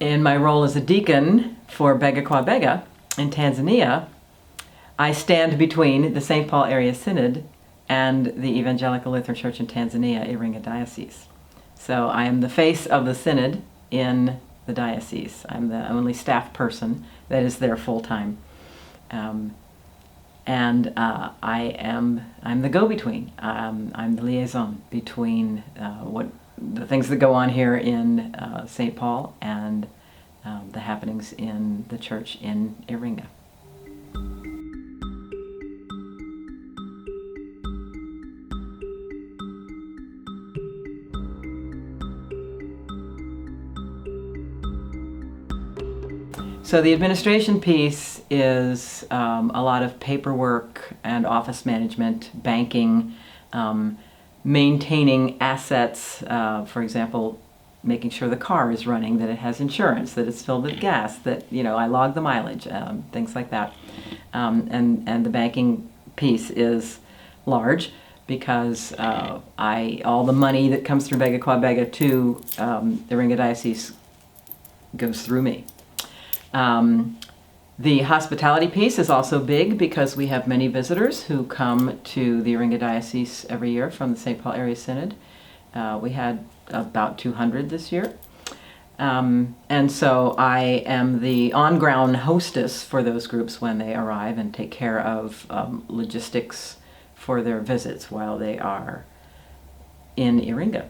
in my role as a deacon for Bega Kwa Bega in Tanzania, I stand between the Saint Paul Area Synod and the Evangelical Lutheran Church in Tanzania, Iringa Diocese. So I am the face of the synod in the diocese. I'm the only staff person that is there full-time. I'm the go-between. I'm the liaison between the things that go on here in St. Paul and the happenings in the church in Iringa. So the administration piece is a lot of paperwork and office management, banking, maintaining assets, for example, making sure the car is running, that it has insurance, that it's filled with gas, that I log the mileage, things like that. And the banking piece is large because all the money that comes through Bega Kwa Bega to the Iringa Diocese goes through me. The hospitality piece is also big because we have many visitors who come to the Iringa Diocese every year from the Saint Paul Area Synod. We had about 200 this year. And so I am the on-ground hostess for those groups when they arrive and take care of logistics for their visits while they are in Iringa.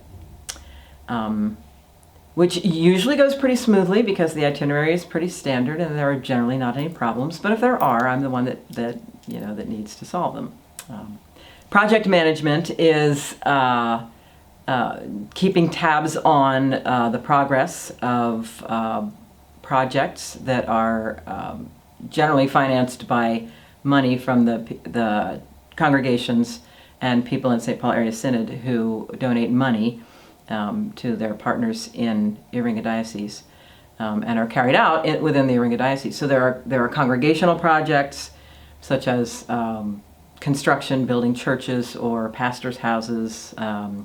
Which usually goes pretty smoothly because the itinerary is pretty standard and there are generally not any problems. But if there are, I'm the one that needs to solve them. Project management is keeping tabs on the progress of projects that are generally financed by money from the congregations and people in St. Paul Area Synod who donate money to their partners in Iringa Diocese and are carried out within the Iringa Diocese. So there are congregational projects such as construction, building churches or pastors' houses. There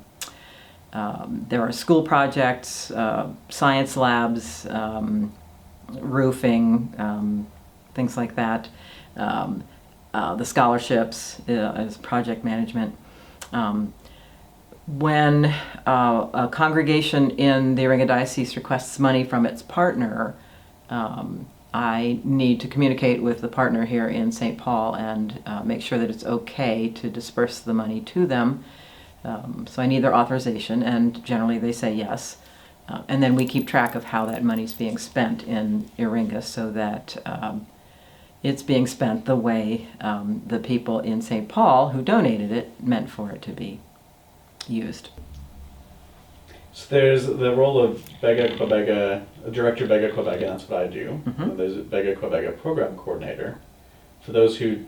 are school projects, science labs, roofing, things like that. The scholarships is project management. When a congregation in the Iringa Diocese requests money from its partner, I need to communicate with the partner here in St. Paul and make sure that it's okay to disperse the money to them. So I need their authorization, and generally they say yes. And then we keep track of how that money's being spent in Iringa so that it's being spent the way the people in St. Paul who donated it meant for it to be used. So there's the role of Bega Kwa Bega, Director Bega Kwa Bega, that's what I do. Mm-hmm. And there's a Bega Kwa Bega Program Coordinator. For those who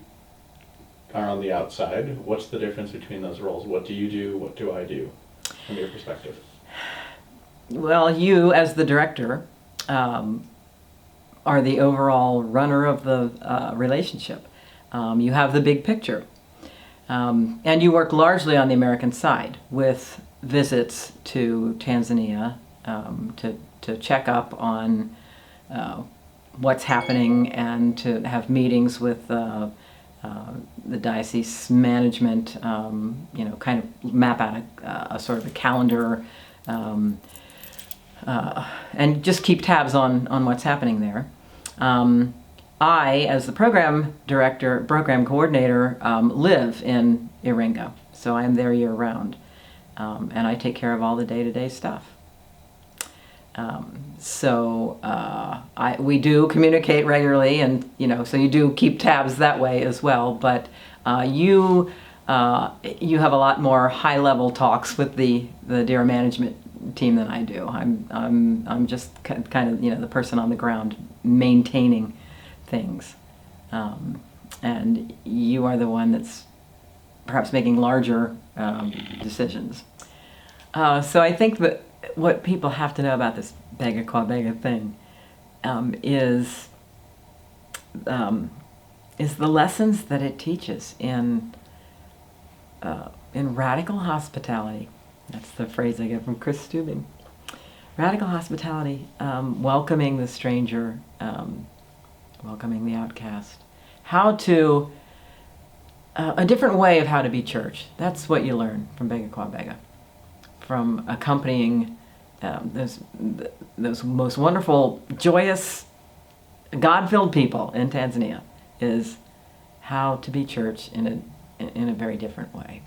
are on the outside, what's the difference between those roles? What do you do? What do I do from your perspective? Well, you as the director are the overall runner of the relationship. You have the big picture. And you work largely on the American side with visits to Tanzania to check up on what's happening and to have meetings with the diocese management, kind of map out a sort of a calendar and just keep tabs on what's happening there. I, as the program director, program coordinator, live in Iringa, so I am there year-round, and I take care of all the day-to-day stuff. We do communicate regularly, and so you do keep tabs that way as well. But you have a lot more high-level talks with the DERA management team than I do. I'm just kind of the person on the ground maintaining things, and you are the one that's perhaps making larger decisions. So I think that what people have to know about this Bega Kwa Bega thing is the lessons that it teaches in radical hospitality. That's the phrase I get from Chris Stubing. Radical hospitality, welcoming the stranger, welcoming the outcast. How to, a different way of how to be church. That's what you learn from Bega Kwa Bega. From accompanying those most wonderful, joyous, God-filled people in Tanzania, is how to be church in a very different way.